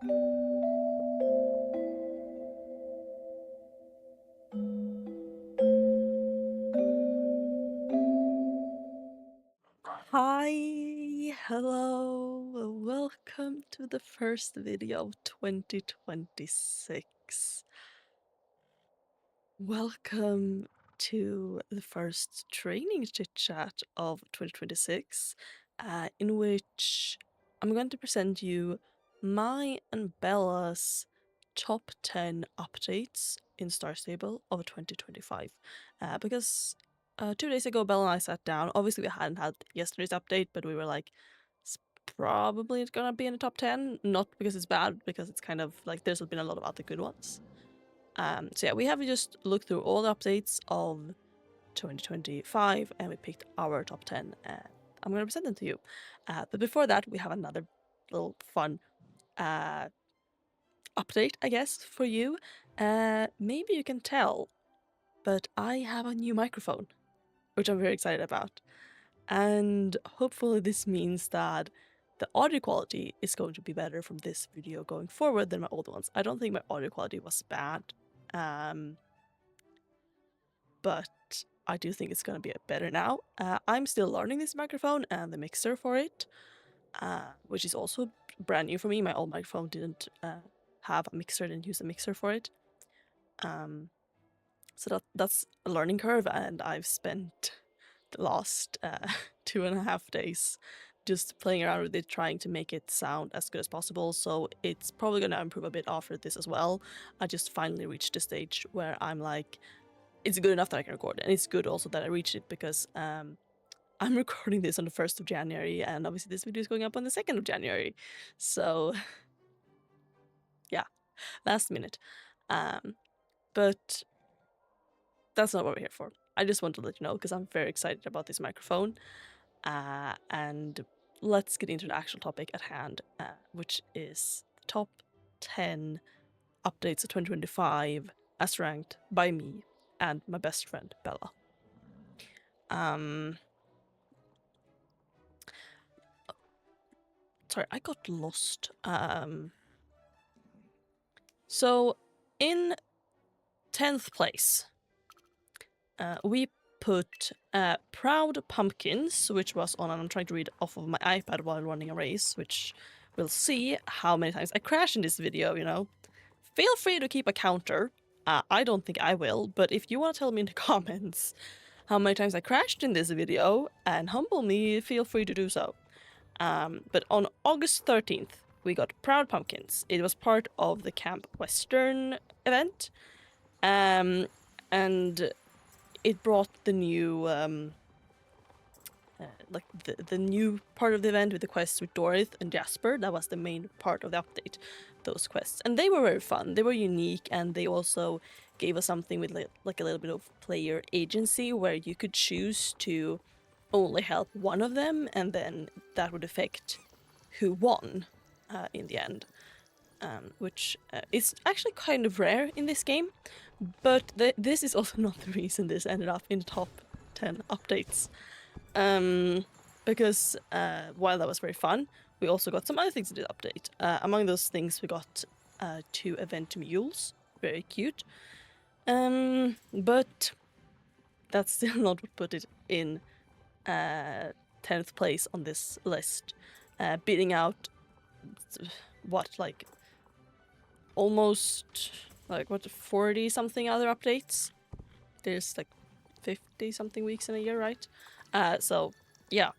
Hi, hello, welcome to the first video of 2026. Welcome to the first training chit chat of 2026, in which I'm going to present you my and Bella's top 10 updates in Starstable of 2025. Because 2 days ago, Bella and I sat down. Obviously, we hadn't had yesterday's update, but we were like, it's probably gonna be in the top 10. Not because it's bad, because it's kind of like there's been a lot of other good ones. So yeah, we have just looked through all the updates of 2025 and we picked our top 10 and I'm going to present them to you. But before that, we have another little fun update, I guess, for you. Maybe you can tell, but I have a new microphone, which I'm very excited about. And hopefully this means that the audio quality is going to be better from this video going forward than my old ones. I don't think my audio quality was bad. But I do think it's going to be better now. I'm still learning this microphone and the mixer for it, which is also brand new for me. My old microphone didn't have a mixer, didn't use a mixer for it. So that's a learning curve, and I've spent the last 2.5 days just playing around with it, trying to make it sound as good as possible. So it's probably going to improve a bit after this as well. I just finally reached the stage where I'm like, it's good enough that I can record, and it's good also that I reached it because I'm recording this on the 1st of January, and obviously this video is going up on the 2nd of January. So yeah, last minute. But that's not what we're here for. I just want to let you know because I'm very excited about this microphone. And let's get into the actual topic at hand, which is the top 10 updates of 2025 as ranked by me and my best friend Bella. Sorry, I got lost. So in 10th place, we put Proud Pumpkins, which was on, and I'm trying to read off of my iPad while running a race, which we'll see how many times I crash in this video, you know. Feel free to keep a counter. I don't think I will, but if you want to tell me in the comments how many times I crashed in this video and humble me, feel free to do so. But on August 13th, we got Proud Pumpkins. It was part of the Camp Western event. And it brought the new, the new part of the event with the quests with Dorith and Jasper. That was the main part of the update, those quests. And they were very fun. They were unique, and they also gave us something with like a little bit of player agency where you could choose to only help one of them, and then that would affect who won in the end, which is actually kind of rare in this game, but this is also not the reason this ended up in the top 10 updates, because while that was very fun, we also got some other things in the update. Among those things, we got 2 event mules, very cute, but that's still not what put it in 10th place on this list, beating out almost 40 something other updates. There's like 50 something weeks in a year, right? So yeah,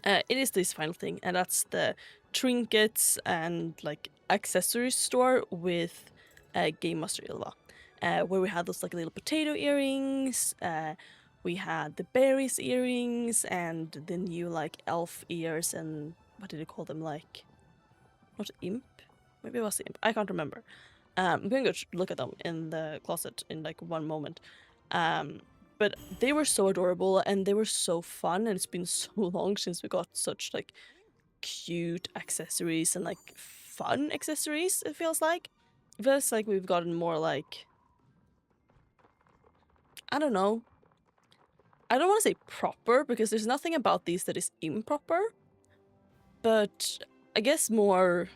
it is this final thing, and that's the trinkets and like accessories store with Game Master Ylva, where we had those like little potato earrings. We had the berries earrings and the new like elf ears, and what did you call them? Like, not imp? Maybe it was imp. I can't remember. I'm going to go look at them in the closet in like one moment. But they were so adorable and they were so fun, and it's been so long since we got such like cute accessories and like fun accessories, it feels like. It feels like we've gotten more like, I don't know. I don't want to say proper, because there's nothing about these that is improper, but I guess more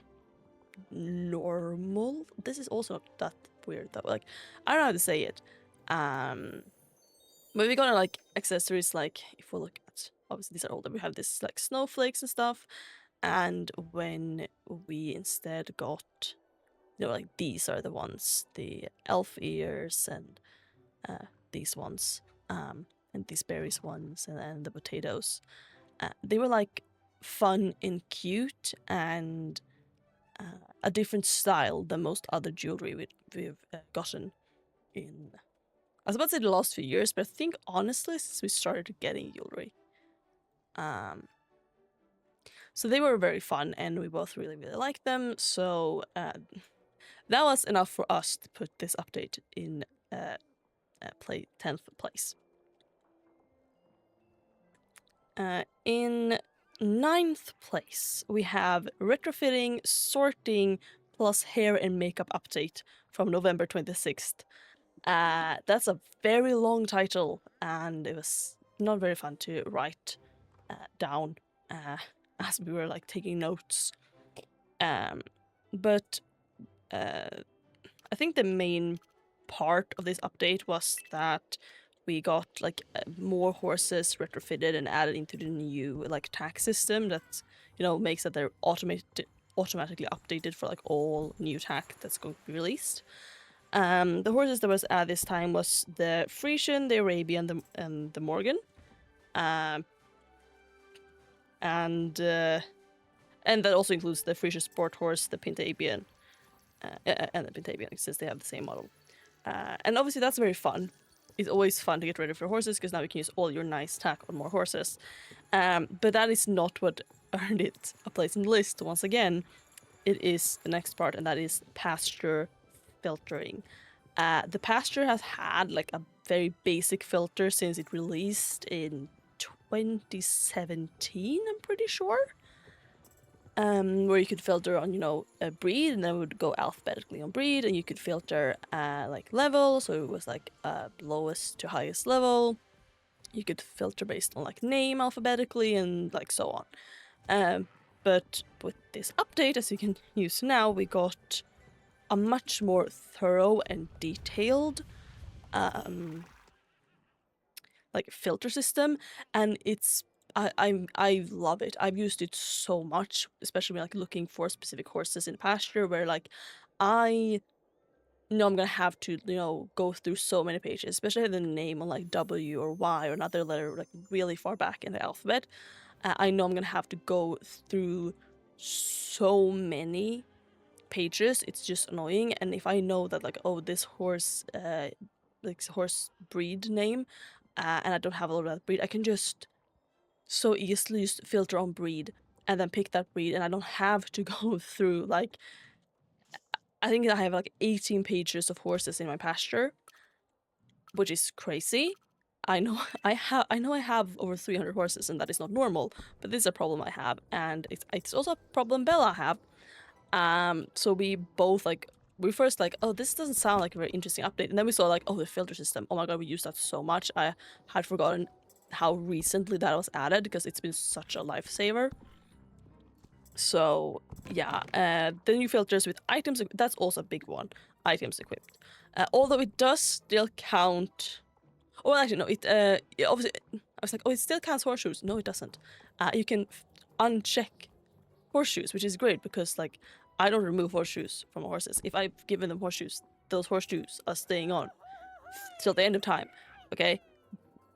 normal. This is also not that weird though. Like, I don't know how to say it. But we got like accessories, like if we look at, obviously these are older, we have this like snowflakes and stuff. And when we instead got, like these are the ones, the elf ears and these ones, and these berries ones, and the potatoes. They were like fun and cute and a different style than most other jewelry we've gotten in. I was about to say the last few years, but I think honestly since we started getting jewelry. So they were very fun, and we both really liked them. So that was enough for us to put this update in 10th place. In 9th place, we have retrofitting, sorting, plus hair and makeup update from November 26th. That's a very long title, and it was not very fun to write down as we were like taking notes. But I think the main part of this update was that we got like more horses retrofitted and added into the new like tax system that makes that they're automatically updated for like all new tax that's going to be released. The horses that was added this time was the Frisian, the Arabian, and the Morgan, and that also includes the Frisian sport horse, the Pintabian, and the Pintabian, since they have the same model. And obviously that's very fun. It's always fun to get ready for horses because now you can use all your nice tack on more horses. But that is not what earned it a place in the list. Once again, it is the next part, and that is pasture filtering. The pasture has had like a very basic filter since it released in 2017, I'm pretty sure. Where you could filter on, a breed, and then it would go alphabetically on breed, and you could filter like level, so it was like lowest to highest level. You could filter based on like name alphabetically and like so on. But with this update, as you can use now, we got a much more thorough and detailed like filter system, and I love it. I've used it so much, especially when like looking for specific horses in pasture, where like I know I'm gonna have to go through so many pages, especially the name on like W or Y or another letter like really far back in the alphabet. I know I'm gonna have to go through so many pages. It's just annoying. And if I know that like, oh, this horse like horse breed name, and I don't have a lot of that breed, I can just so easily just filter on breed and then pick that breed, and I don't have to go through like, I think I have like 18 pages of horses in my pasture, which is crazy. I know I have over 300 horses, and that is not normal, but this is a problem I have, and it's also a problem Bella have. So we both like, we first like, oh, this doesn't sound like a very interesting update, and then we saw like, oh, the filter system. Oh my god, we use that so much. I had forgotten how recently that was added because it's been such a lifesaver. So yeah, the new filters with items, that's also a big one. Items equipped. Although it does still count. Oh, actually no, it obviously I was like, oh, it still counts horseshoes. No, it doesn't. You can uncheck horseshoes, which is great because like I don't remove horseshoes from horses. If I've given them horseshoes, those horseshoes are staying on till the end of time. Okay,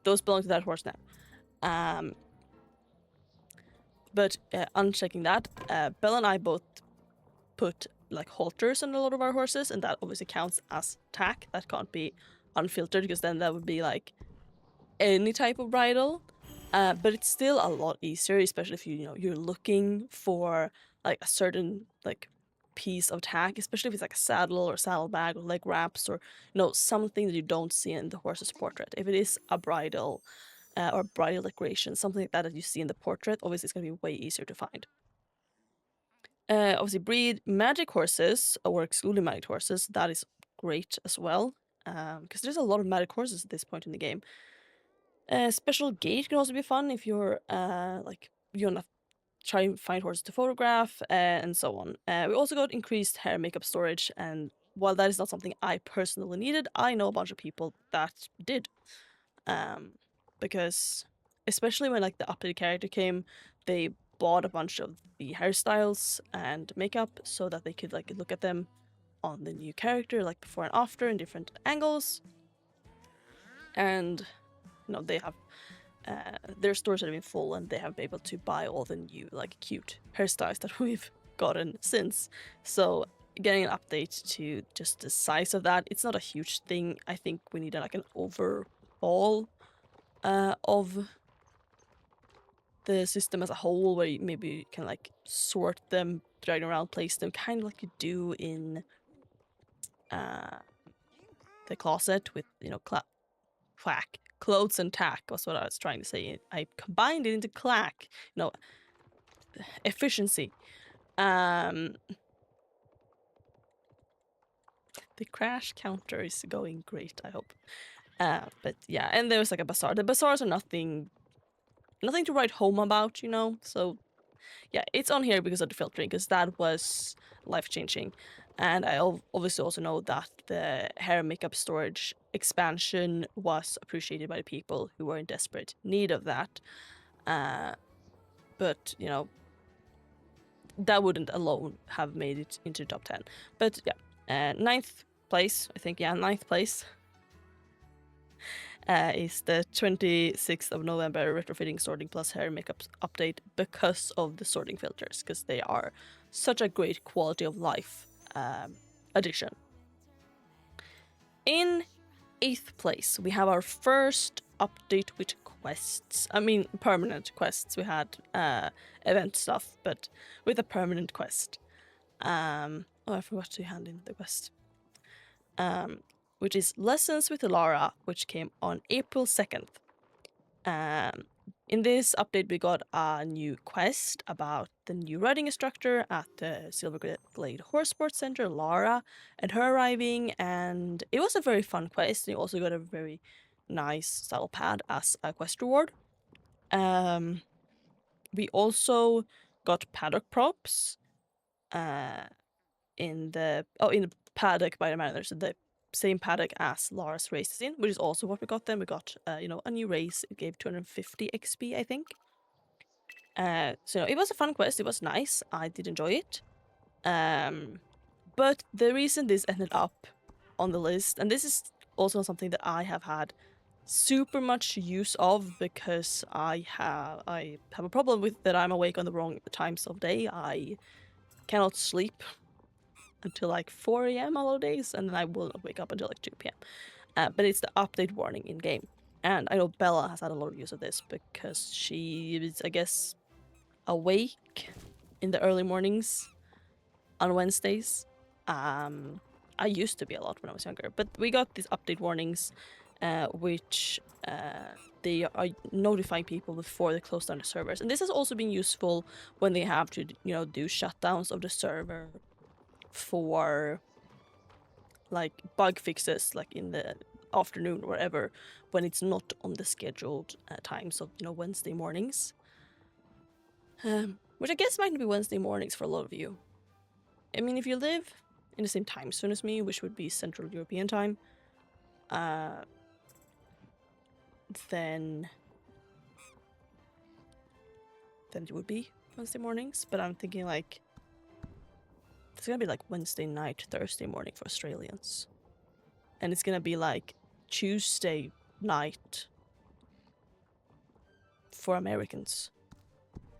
those belong to that horse now. But unchecking that, Bella and I both put like halters on a lot of our horses, and that obviously counts as tack. That can't be unfiltered because then that would be like any type of bridle. But it's still a lot easier, especially if you're looking for like a certain like piece of tack, especially if it's like a saddle or saddlebag or leg wraps or something that you don't see in the horse's portrait. If it is a bridle or bridal decoration, something like that you see in the portrait, obviously it's going to be way easier to find. Obviously, breed magic horses or excluding magic horses, that is great as well, because there's a lot of magic horses at this point in the game. Special gate can also be fun if you're like you're not try and find horses to photograph, and so on. We also got increased hair and makeup storage, and while that is not something I personally needed, I know a bunch of people that did. Because especially when like the updated character came, they bought a bunch of the hairstyles and makeup so that they could like look at them on the new character, like before and after in different angles. And they have their stores have been full, and they have been able to buy all the new like cute hairstyles that we've gotten since. So getting an update to just the size of that, it's not a huge thing. I think we need like an overhaul of the system as a whole, where you maybe can like sort them, drag them around, place them, kind of like you do in the closet with clothes and tack was what I was trying to say. I combined it into clack. Efficiency. The crash counter is going great, I hope. But yeah, and there was like a bazaar. The bazaars are nothing to write home about, so yeah, it's on here because of the filtering, because that was life-changing. And I obviously also know that the hair and makeup storage expansion was appreciated by the people who were in desperate need of that. But, that wouldn't alone have made it into top 10. But yeah, ninth place, I think, ninth place is the 26th of November retrofitting sorting plus hair and makeup update because of the sorting filters, because they are such a great quality of life addition. In 8th place, we have our first update with quests. I mean, permanent quests. We had event stuff, but with a permanent quest. I forgot to hand in the quest. Which is Lessons with Lara, which came on April 2nd. In this update, we got a new quest about the new riding instructor at the Silverglade Horse Sports Center, Lara, and her arriving, and it was a very fun quest. You also got a very nice saddle pad as a quest reward. We also got paddock props in the paddock by the Mariners, the same paddock as Lara's races in, which is also what we got then. We got a new race. It gave 250 XP, I think. So it was a fun quest. It was nice. I did enjoy it. But the reason this ended up on the list, and this is also something that I have had super much use of, because I have a problem with that I'm awake on the wrong times of day. I cannot sleep until like 4 a.m. a lot of days, and then I will not wake up until like 2 p.m. But it's the update warning in game. And I know Bella has had a lot of use of this because she is, I guess, awake in the early mornings on Wednesdays. I used to be a lot when I was younger, but we got these update warnings, which they are notifying people before they close down the servers. And this has also been useful when they have to, do shutdowns of the server for like bug fixes, like in the afternoon or whatever, when it's not on the scheduled times of Wednesday mornings, which I guess might be Wednesday mornings for a lot of you. I mean, if you live in the same time zone as me, which would be Central European time, then it would be Wednesday mornings. But I'm thinking like it's gonna be like Wednesday night, Thursday morning for Australians, and it's gonna be like Tuesday night for Americans,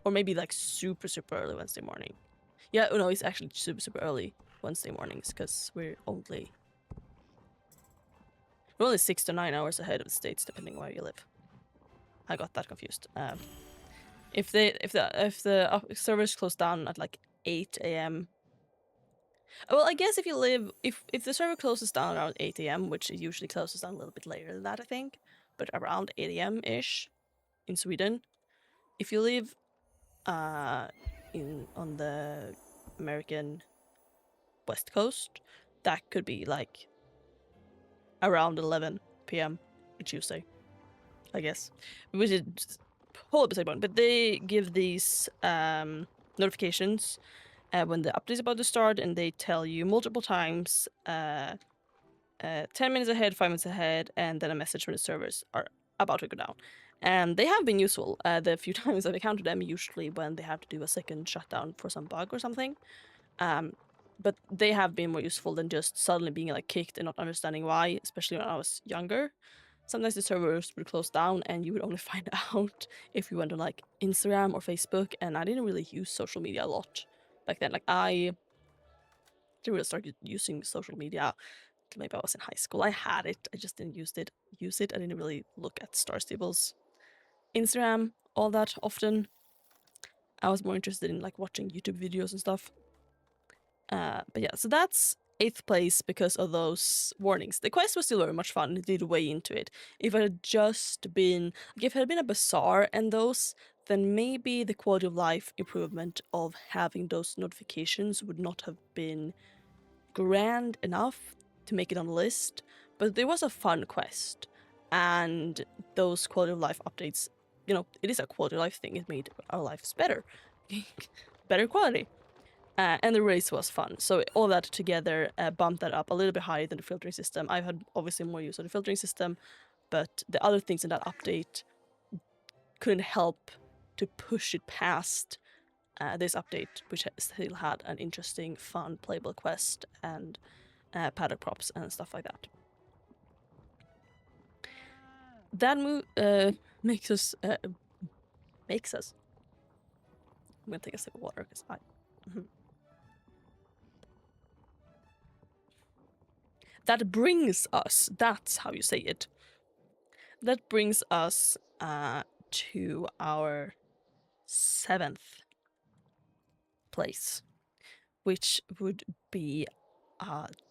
or maybe like super early Wednesday morning. Yeah, no, it's actually super early Wednesday mornings, because we're only 6 to 9 hours ahead of the States, depending where you live. I got that confused. If the servers close down at like 8 a.m. Well, I guess if you live, if the server closes down around 8 a.m., which it usually closes down a little bit later than that, I think, but around 8 a.m. ish in Sweden, if you live on the American West Coast, that could be like around 11 p.m. on Tuesday, I guess. Which is whole beside point, but they give these notifications when the update is about to start, and they tell you multiple times 10 minutes ahead, 5 minutes ahead, and then a message when the servers are about to go down. And they have been useful. The few times I've encountered them, usually when they have to do a second shutdown for some bug or something. But they have been more useful than just suddenly being like kicked and not understanding why, especially when I was younger. Sometimes the servers would close down and you would only find out if you went on like Instagram or Facebook, and I didn't really use social media a lot back then. Like I didn't really start using social media till maybe I was in high school. I had it, I just didn't use it. I didn't really look at Starstable's Instagram all that often. I was more interested in like watching YouTube videos and stuff. But yeah, so that's 8th place because of those warnings. The quest was still very much fun. It did way into it. If it had just been, like, if it had been a bazaar and those, then maybe the quality of life improvement of having those notifications would not have been grand enough to make it on the list. But there was a fun quest, and those quality of life updates, you know, it is a quality of life thing. It made our lives better. Better quality. And the race was fun. So all that together bumped that up a little bit higher than the filtering system. I've had obviously more use of the filtering system, but the other things in that update couldn't help to push it past this update, which still had an interesting, fun, playable quest and paddock props and stuff like that. That makes us. Makes us. I'm gonna take a sip of water because I. That brings us. That's how you say it. That brings us to our 7th place, which would be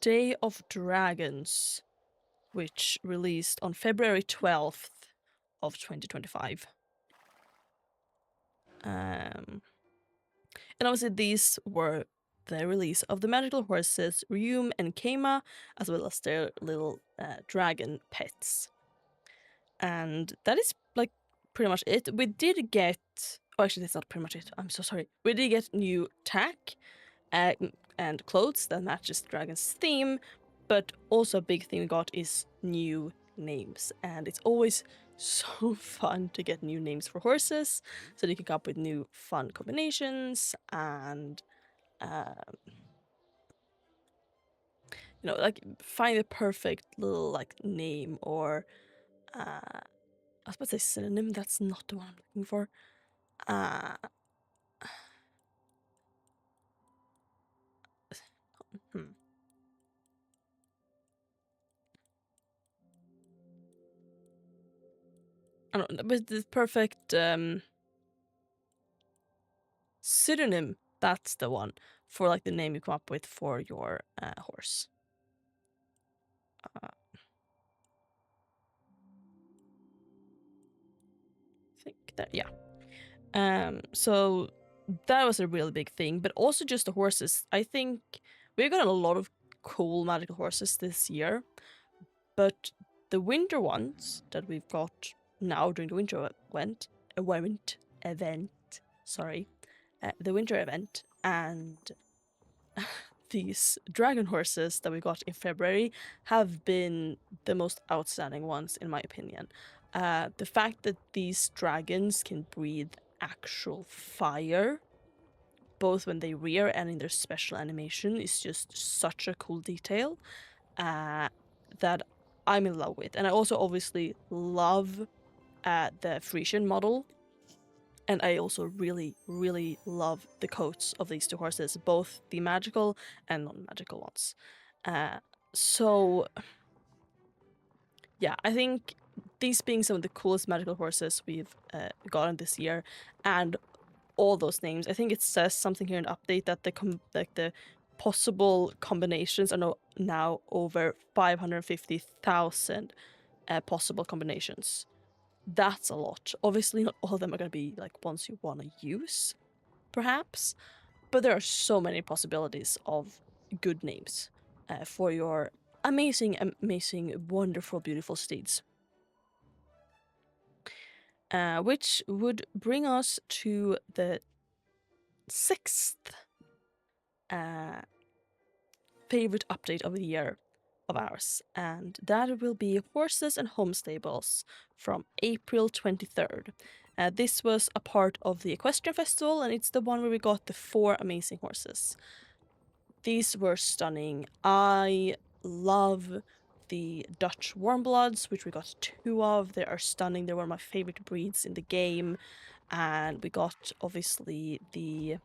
Day of Dragons, which released on February 12th of 2025. And obviously these were the release of the magical horses Ryum and Keima, as well as their little dragon pets. And that is like pretty much it. We did get, oh actually that's not pretty much it, I'm so sorry. We did get new tack and clothes that matches the dragon's theme, but also a big thing we got is new names, and it's always so fun to get new names for horses, so you can come up with new fun combinations and you know, like find the perfect little like name or I was about to say synonym, that's not the one I'm looking for. Hmm. I don't know, but the perfect pseudonym, that's the one for like the name you come up with for your horse. I think that, yeah. So that was a really big thing, but also just the horses. I think we got a lot of cool magical horses this year, but the winter ones that we've got now during the winter event, sorry, the winter event, and these dragon horses that we got in February have been the most outstanding ones in my opinion. The fact that these dragons can breathe actual fire, both when they rear and in their special animation, is just such a cool detail that I'm in love with. And I also obviously love the Frisian model. And I also really, really love the coats of these two horses, both the magical and non-magical ones. So, yeah, I think these being some of the coolest magical horses we've gotten this year, and all those names, I think it says something here in the update that the possible combinations are now over 550,000 possible combinations. That's a lot. Obviously, not all of them are going to be like ones you want to use, perhaps, but there are so many possibilities of good names for your amazing, amazing, wonderful, beautiful steeds. which would bring us to the 6th favorite update of the year of ours, and that will be Horses and Home Stables from April 23rd. This was a part of the Equestrian Festival, and it's the one where we got the 4 amazing horses. These were stunning. I love the Dutch Warmbloods, which we got 2 of. They are stunning. They're one of my favorite breeds in the game. And we got, obviously, the...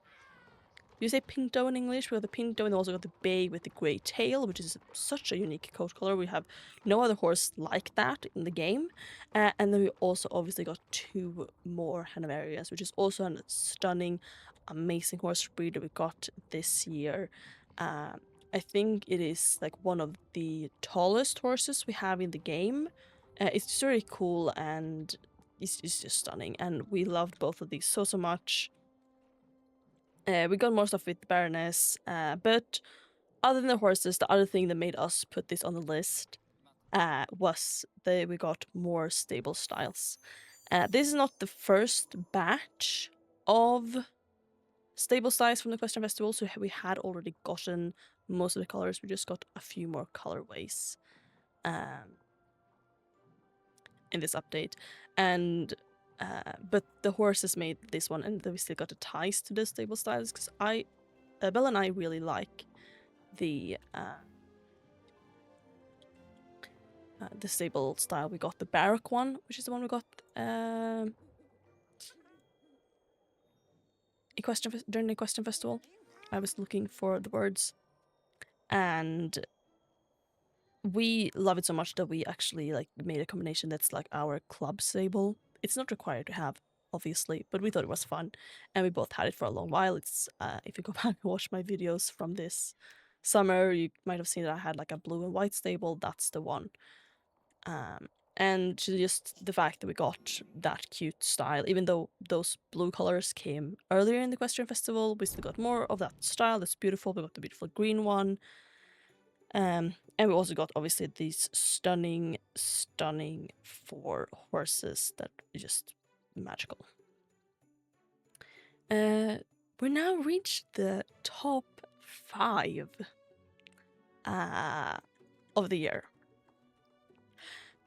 You say Pinto in English? We got the Pinto, and also got the Bay with the grey tail, which is such a unique coat color. We have no other horse like that in the game. And then we also obviously got 2 more Hanoverians, which is also a stunning, amazing horse breed that we got this year. I think it is like one of the tallest horses we have in the game. It's just really cool, and it's just stunning. And we loved both of these so much. We got more stuff with the Baroness, but other than the horses, the other thing that made us put this on the list was that we got more stable styles. This is not the first batch of stable styles from the Equestrian Festival, so we had already gotten most of the colors. We just got a few more colorways in this update. And but the horses made this one, and then we still got the ties to the stable styles, because Bella and I really like the stable style. We got the barrack one, which is the one we got during the Equestrian Festival. I was looking for the words, and we love it so much that we actually like made a combination that's like our club stable. It's not required to have, obviously, but we thought it was fun, and we both had it for a long while. It's if you go back and watch my videos from this summer, you might have seen that I had like a blue and white stable. That's the one. And just the fact that we got that cute style, even though those blue colors came earlier in the Equestrian Festival, we still got more of that style. That's beautiful. We got the beautiful green one. And we also got, obviously, these stunning 4 horses that are just magical. We now reached the top 5 of the year.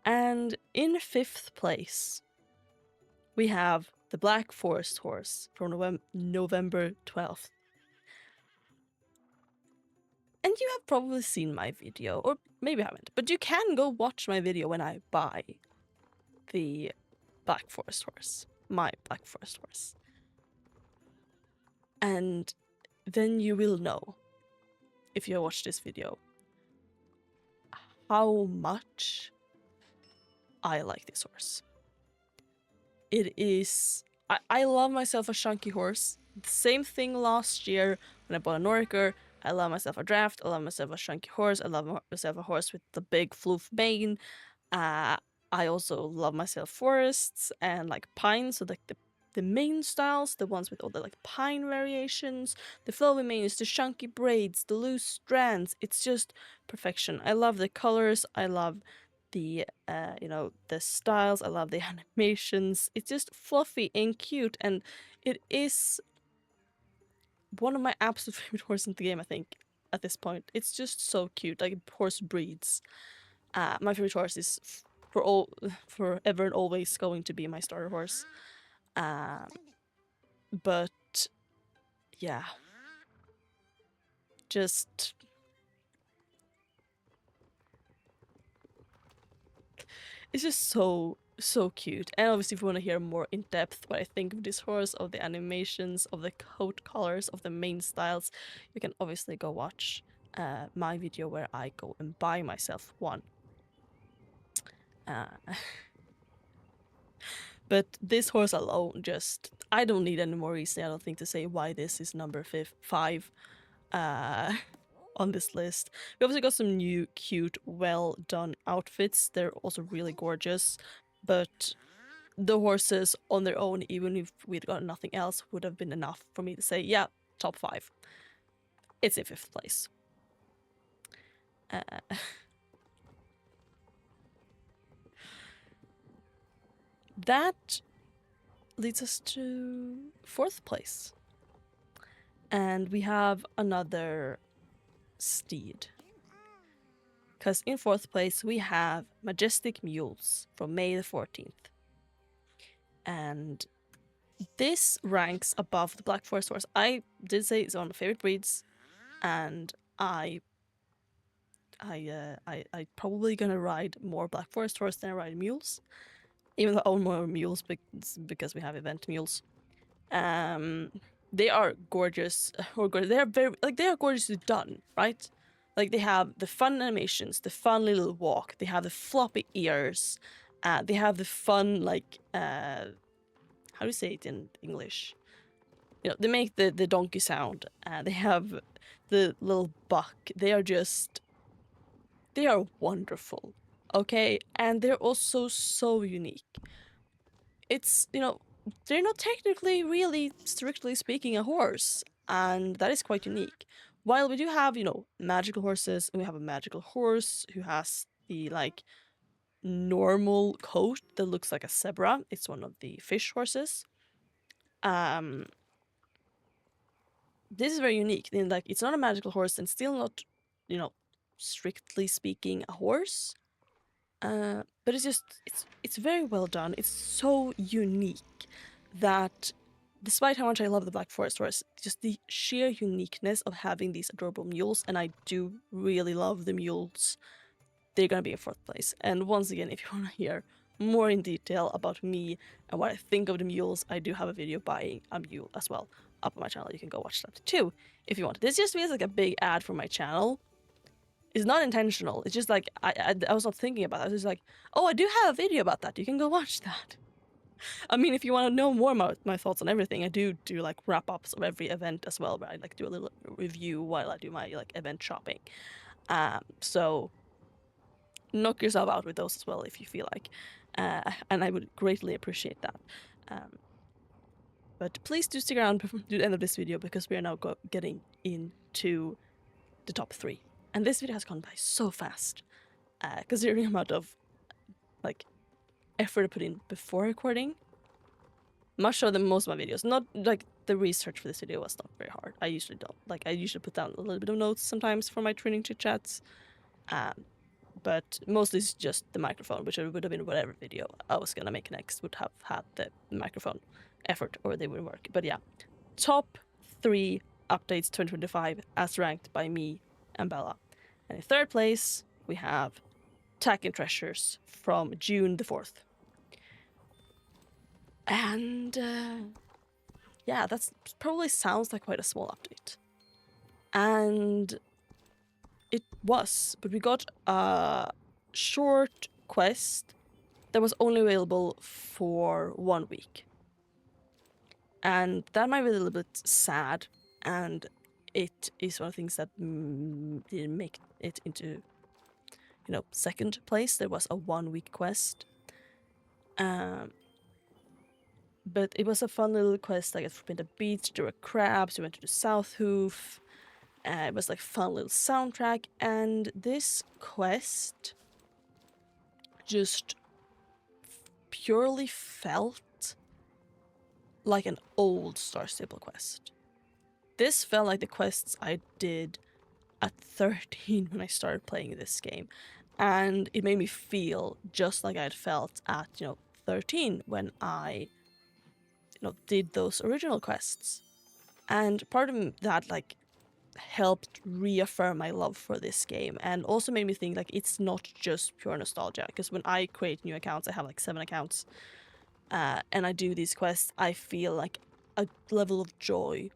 And in 5th place, we have the Black Forest horse from November 12th. And you have probably seen my video, or maybe haven't, but you can go watch my video when I buy the Black Forest horse, my Black Forest horse. And then you will know, if you watch this video, how much I like this horse. It is... I love myself a chunky horse. The same thing last year when I bought a Norker. I love myself a draft. I love myself a chunky horse. I love myself a horse with the big floof mane. I also love myself forests and like pines. So like the mane styles, the ones with all the like pine variations, the flowy manes, the chunky braids, the loose strands. It's just perfection. I love the colors. I love the the styles. I love the animations. It's just fluffy and cute, and it is one of my absolute favorite horses in the game, I think, at this point. It's just so cute, like horse breeds. My favorite horse is forever and always going to be my starter horse. But yeah, just... It's just so cute. And obviously, if you want to hear more in depth what I think of this horse, of the animations, of the coat colors, of the mane styles, you can obviously go watch my video where I go and buy myself one. But this horse alone, just... I don't need any more reason, I don't think, to say why this is number 5 on this list. We obviously got some new, cute, well done outfits. They're also really gorgeous, but the horses on their own, even if we'd got nothing else, would have been enough for me to say, yeah, top 5. It's in 5th place. That leads us to 4th place. And we have another steed. Because in 4th place we have Majestic Mules from May the 14th. And this ranks above the Black Forest horse. I did say it's one of my favorite breeds, and I probably gonna ride more Black Forest horse than I ride mules, even though I own more mules because we have event mules. They are gorgeous, they are very they are gorgeously done, right? Like they have the fun animations, the fun little walk, they have the floppy ears, they have the fun how do you say it in English? You know, they make the donkey sound. They have the little buck. They are wonderful, okay? And they're also so unique. It's, they're not technically, really, strictly speaking, a horse, and that is quite unique. While we do have, magical horses, and we have a magical horse who has the, normal coat that looks like a zebra. It's one of the fish horses. This is very unique. It's not a magical horse and still not, strictly speaking, a horse. But it's very well done. It's so unique that despite how much I love the Black Forest horse, just the sheer uniqueness of having these adorable mules, and I do really love the mules, they're gonna be in 4th place. And once again, if you want to hear more in detail about me and what I think of the mules, I do have a video buying a mule as well up on my channel. You can go watch that too if you want. This just feels like a big ad for my channel. It's not intentional. It's just like I was not thinking about that. I was just like, oh, I do have a video about that. You can go watch that. I mean, if you want to know more about my thoughts on everything, I do like wrap-ups of every event as well, where I do a little review while I do my event shopping. So knock yourself out with those as well if you feel like. And I would greatly appreciate that. But please do stick around to the end of this video because we are now getting into the top 3. And this video has gone by so fast, considering the amount of effort I put in before recording. Much so than most of my videos. Not the research for this video was not very hard. I usually don't. I usually put down a little bit of notes sometimes for my training chit chats. But mostly it's just the microphone, which would have been whatever video I was gonna make next would have had the microphone effort, or they wouldn't work. But yeah, top 3 updates 2025 as ranked by me and Bella. And in 3rd place, we have Tack and Treasures from June the 4th. And yeah, that's probably sounds like quite a small update. And it was, but we got a short quest that was only available for 1 week. And that might be a little bit sad, and it is one of the things that didn't make it into, 2nd place. There was a 1-week quest. But it was a fun little quest, from the beach, there were crabs, we went to the South Hoof. It was fun little soundtrack, and this quest just purely felt like an old Starstable quest. This felt like the quests I did at 13 when I started playing this game, and it made me feel just like I'd felt at 13 when I did those original quests. And part of that helped reaffirm my love for this game, and also made me think it's not just pure nostalgia, because when I create new accounts, I have 7 accounts, and I do these quests, I feel a level of joy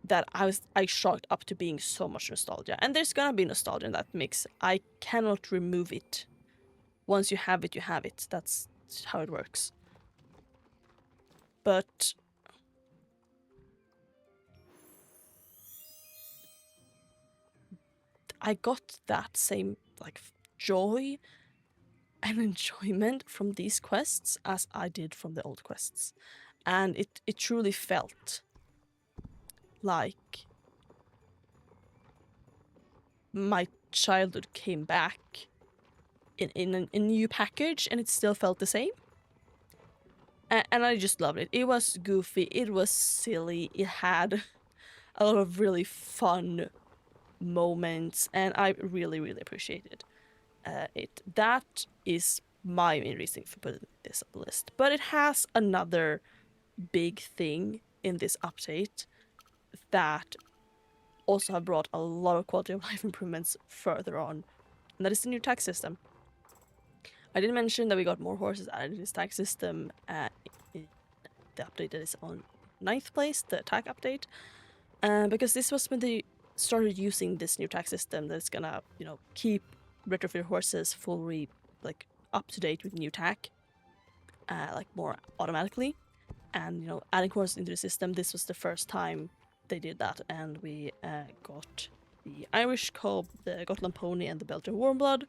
that I shocked up to being so much nostalgia. And there's gonna be nostalgia in that mix. I cannot remove it. Once you have it, you have it. That's how it works. But I got that same joy and enjoyment from these quests as I did from the old quests. And it truly felt like my childhood came back in a new package, and it still felt the same. And I just loved it. It was goofy, it was silly, it had a lot of really fun moments, and I really, really appreciated it. That is my main reason for putting this on the list. But it has another big thing in this update that also have brought a lot of quality of life improvements further on, and that is the new tax system. I did mention that we got more horses added to this tax system in the update that is on 9th place, the attack update, because this was when they started using this new tax system that's gonna, keep retrofit horses fully like up to date with new tack, like more automatically, and adding horses into the system. This was the first time they did that, and we got the Irish Cob, the Gotland Pony, and the Belgian Warmblood.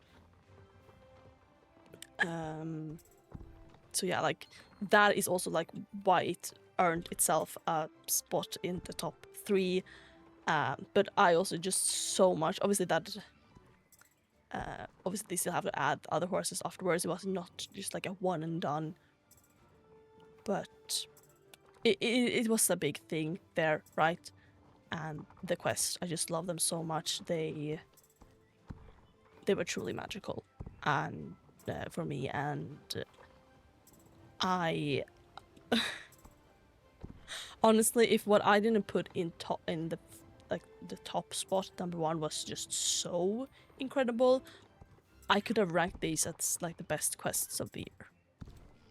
So yeah, like that is also like why it earned itself a spot in the top 3. But I also just so much, obviously that obviously they still have to add other horses afterwards. It was not just like a one and done, but it was a big thing there, right? And the quests, I just love them so much. They were truly magical, and for me, and I honestly, if what I didn't put in the top spot, number 1 was just so incredible, I could have ranked these as like the best quests of the year.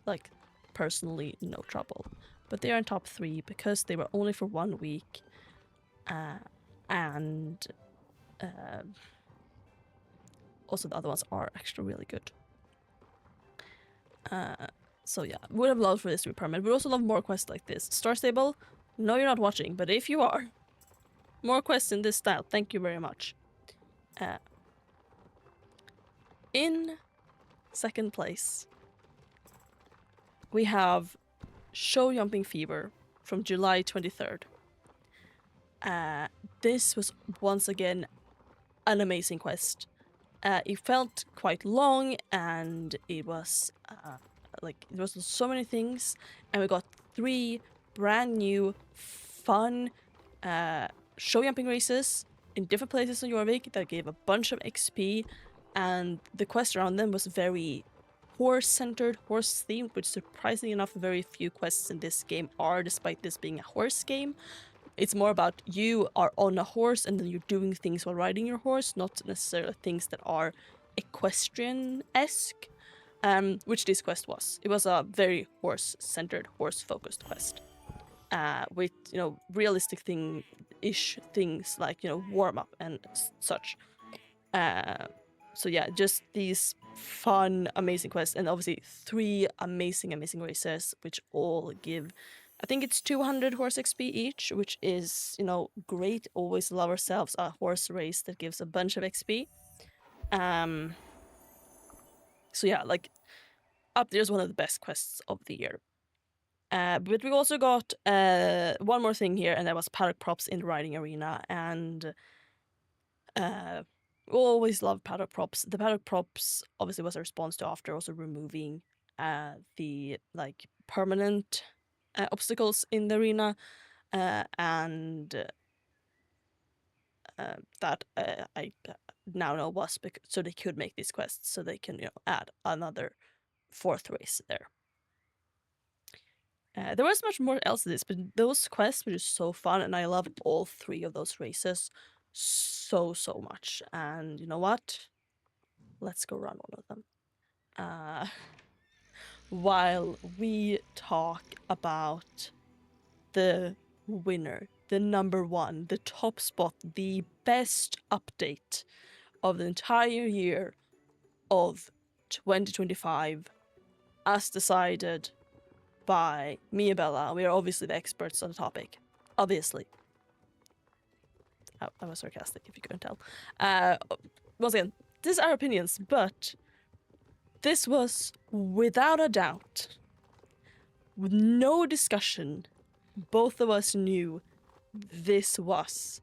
Like, personally, no trouble. But they are in top 3 because they were only for 1 week, and also the other ones are actually really good. So yeah, would have loved for this to be permanent. Would also love more quests like this. Starstable, no, you're not watching, but if you are, more quests in this style. Thank you very much. In 2nd place, we have Show Jumping Fever from July 23rd. This was once again an amazing quest. It felt quite long, and it was there was so many things, and we got 3 brand new fun show jumping races in different places in Jorvik that gave a bunch of XP, and the quest around them was very horse-centered, horse-themed, which surprisingly enough very few quests in this game are, despite this being a horse game. It's more about you are on a horse and then you're doing things while riding your horse, not necessarily things that are equestrian-esque, which this quest was. It was a very horse-centered, horse-focused quest, with, realistic things like, warm-up and such. So yeah, just these fun, amazing quests, and obviously 3 amazing races, which all give, I think it's 200 horse XP each, which is, great. Always love ourselves a horse race that gives a bunch of XP. So yeah, like, up there's one of the best quests of the year. But we also got one more thing here, and that was paddock props in the riding arena, and we always love paddock props. The paddock props obviously was a response to after also removing the like permanent obstacles in the arena, and that I now know was so they could make these quests so they can add another 4th race there. There was much more else to this, but those quests were just so fun, and I loved all 3 of those races so much. And you know what? Let's go run one of them. While we talk about the winner, the number 1, the top spot, the best update of the entire year of 2025, as decided by me and Bella. We are obviously the experts on the topic. Obviously. I was sarcastic, if you couldn't tell. Once again, these are our opinions, but this was, without a doubt, with no discussion, both of us knew this was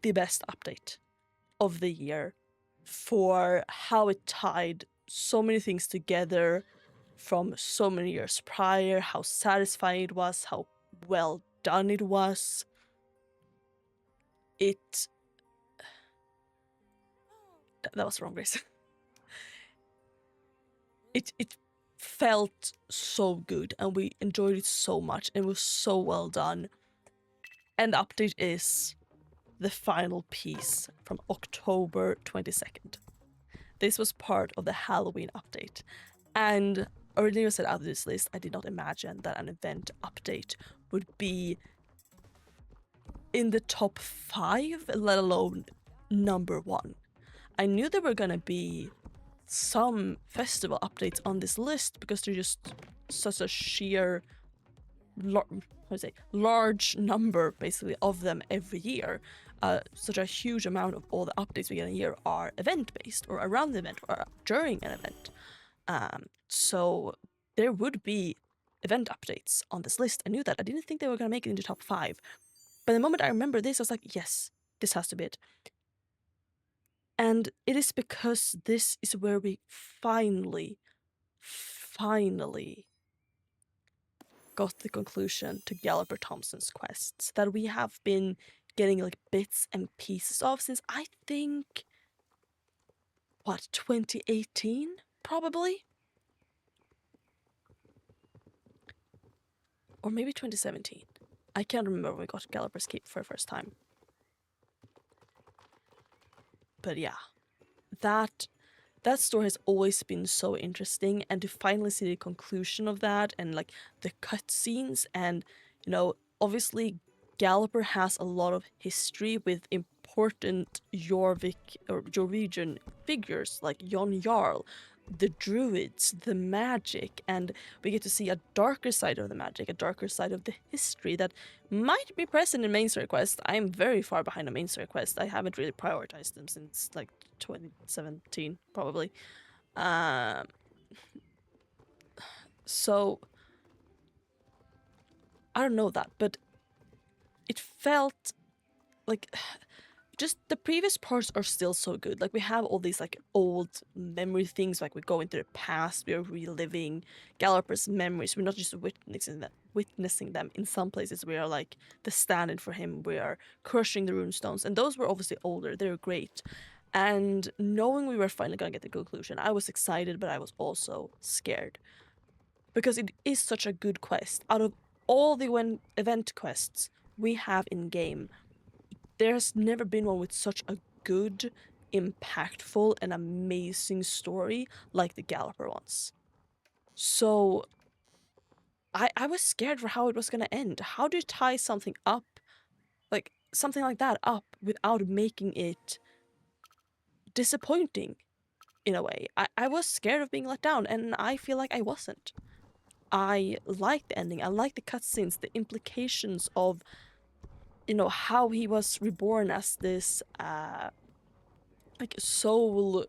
the best update of the year for how it tied so many things together, from so many years prior, how satisfying it was, how well done it was. That was wrong, Grace. It felt so good, and we enjoyed it so much, and it was so well done. And the update is the final piece from October 22nd. This was part of the Halloween update. And originally I said out of this list, I did not imagine that an event update would be in the top 5, let alone number 1. I knew there were gonna be some festival updates on this list because they're just such a sheer large number basically of them every year. Such a huge amount of all the updates we get in a year are event based or around the event or during an event. So there would be event updates on this list. I knew that. I didn't think they were gonna make it into top 5. But the moment I remember this, I was like, yes, this has to be it. And it is because this is where we finally got the conclusion to Galloper Thompson's quests that we have been getting like bits and pieces of since I think 2018 probably, or maybe 2017. I can't remember when we got Galloper's Keep for the first time. But yeah, that story has always been so interesting, and to finally see the conclusion of that and like the cutscenes, and obviously Galloper has a lot of history with important Jorvigian figures like Jon Jarl, the druids, the magic, and we get to see a darker side of the magic, a darker side of the history that might be present in main story quest. I am very far behind on main story quest. I haven't really prioritized them since like 2017 probably. So I don't know that, but it felt like just the previous parts are still so good. Like we have all these like old memory things, like we go into the past, we are reliving Galloper's memories. We're not just witnessing them. In some places we are like the stand-in for him, we are crushing the runestones, and those were obviously older, they were great. And knowing we were finally gonna get the conclusion, I was excited, but I was also scared. Because it is such a good quest. Out of all the event quests we have in game, there's never been one with such a good, impactful, and amazing story like the Galloper ones. So I was scared for how it was gonna end. How do you tie something up, like something like that up, without making it disappointing in a way? I was scared of being let down, and I feel like I wasn't. I like the ending. I like the cutscenes, the implications of how he was reborn as this like soul,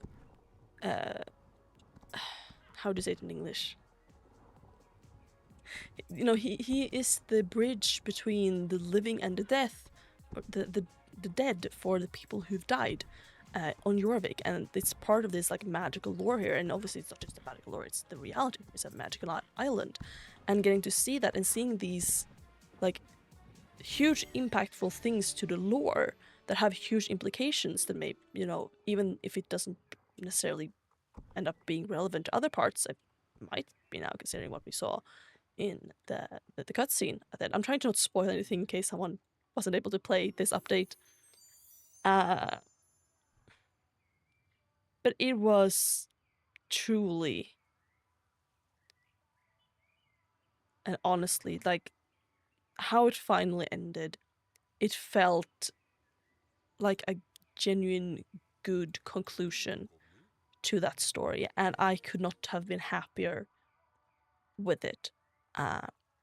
how do you say it in English? He is the bridge between the living and the death, or the dead for the people who've died on Jorvik, and it's part of this like magical lore here. And obviously it's not just a magical lore, it's the reality. It's a magical island, and getting to see that and seeing these like huge impactful things to the lore that have huge implications that may, even if it doesn't necessarily end up being relevant to other parts, I might be now considering what we saw in the cutscene. I'm trying to not spoil anything in case someone wasn't able to play this update. But it was truly and honestly, like how it finally ended, it felt like a genuine good conclusion to that story, and I could not have been happier with it.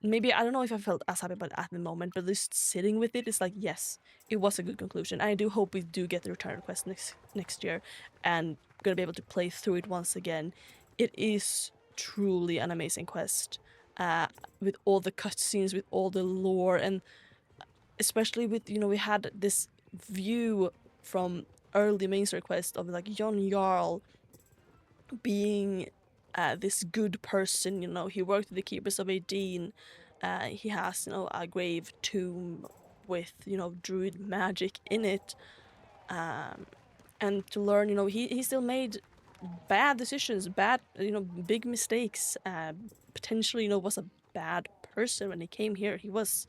Maybe I don't know if I felt as happy about it at the moment, but just sitting with it is like, yes, it was a good conclusion. I do hope we do get the return request next year, and gonna be able to play through it once again. It is truly an amazing quest, with all the cutscenes, with all the lore, and especially with we had this view from early main story quest of like Jon Jarl being this good person. He worked with the Keepers of Aideen. He has, a grave tomb with, druid magic in it. And to learn, he still made bad decisions, big mistakes. Potentially, was a bad person when he came here. He was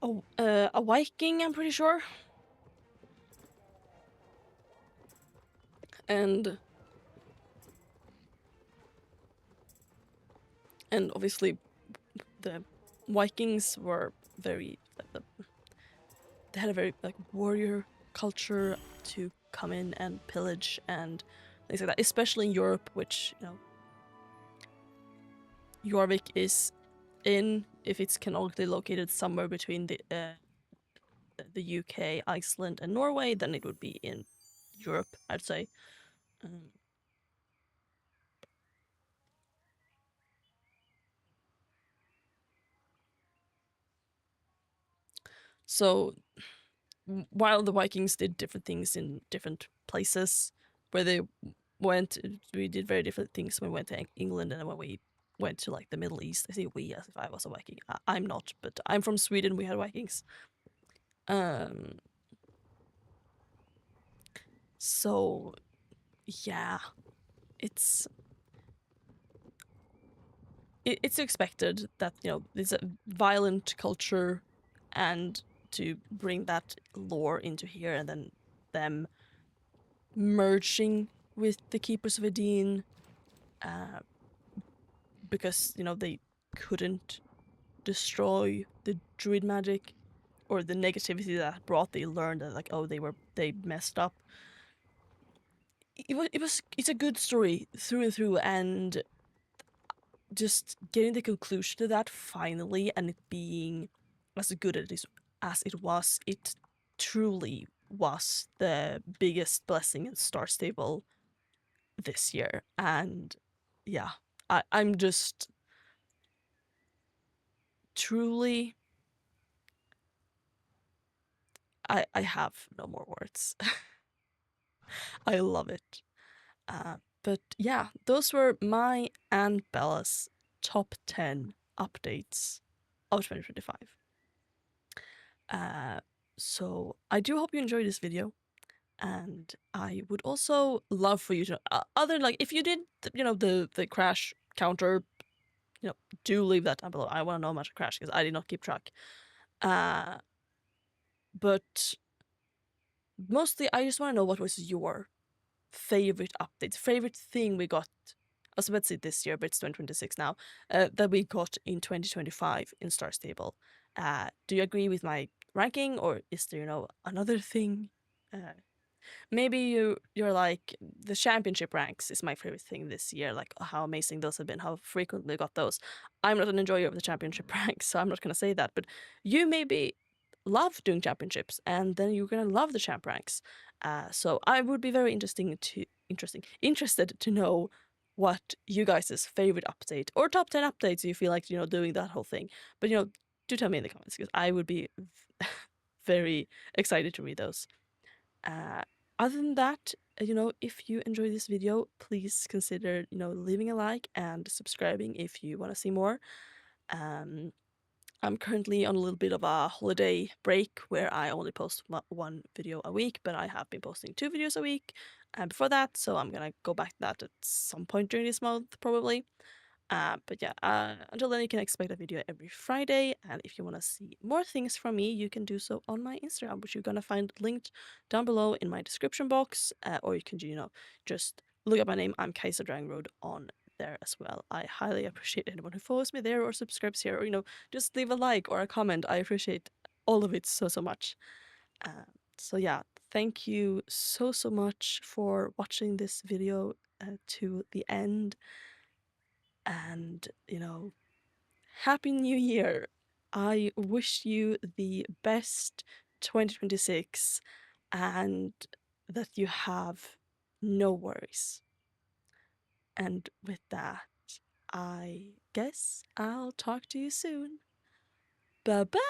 a Viking, I'm pretty sure. And obviously the Vikings were very they had a very warrior culture to come in and pillage and things like that, especially in Europe, which Jorvik is in. If it's canonically located somewhere between the UK, Iceland, and Norway, then it would be in Europe, I'd say. Um, so while the Vikings did different things in different places, where they went, we did very different things when we went to England and when we went to the Middle East. I say we as if I was a Viking. I'm not, but I'm from Sweden. We had Vikings. Um. So yeah, it's it's expected that it's a violent culture, and to bring that lore into here, and then them merging with the Keepers of Aideen, uh, because they couldn't destroy the druid magic or the negativity that brought. They learned that they messed up. It's a good story through and through, and just getting the conclusion to that finally, and it being as good as it was, it truly was the biggest blessing in Starstable this year. And yeah, I'm just truly, I have no more words. I love it. But yeah, those were my and Bella's top 10 updates of 2025. So I do hope you enjoyed this video, and I would also love for you to, other if you did, the crash counter, do leave that down below. I want to know how much it crashed because I did not keep track. But mostly, I just want to know what was your favorite updates, favorite thing we got. I was about to say this year, but it's 2026 now. That we got in 2025 in Starstable. Do you agree with my ranking, or is there another thing? Maybe you're like, the championship ranks is my favorite thing this year, like how amazing those have been, how frequently we got those. I'm not an enjoyer of the championship ranks, so I'm not gonna say that, but you maybe love doing championships, and then you're gonna love the champ ranks. So I would be very interested to know what you guys' favorite update or top 10 updates you feel like doing that whole thing. But do tell me in the comments, because I would be very excited to read those. Uh, Other than that, if you enjoyed this video, please consider, leaving a like and subscribing if you want to see more. Um, I'm currently on a little bit of a holiday break where I only post one video a week, but I have been posting 2 videos a week before that, so I'm gonna go back to that at some point during this month, probably. But yeah, until then, you can expect a video every Friday. And if you want to see more things from me, you can do so on my Instagram, which you're going to find linked down below in my description box. Or you can, just look up my name. I'm Kaiser Drangroad on there as well. I highly appreciate anyone who follows me there or subscribes here, or, just leave a like or a comment. I appreciate all of it so, so much. So yeah, thank you so, so much for watching this video to the end. And, Happy New Year. I wish you the best 2026 and that you have no worries. And with that, I guess I'll talk to you soon. Bye bye.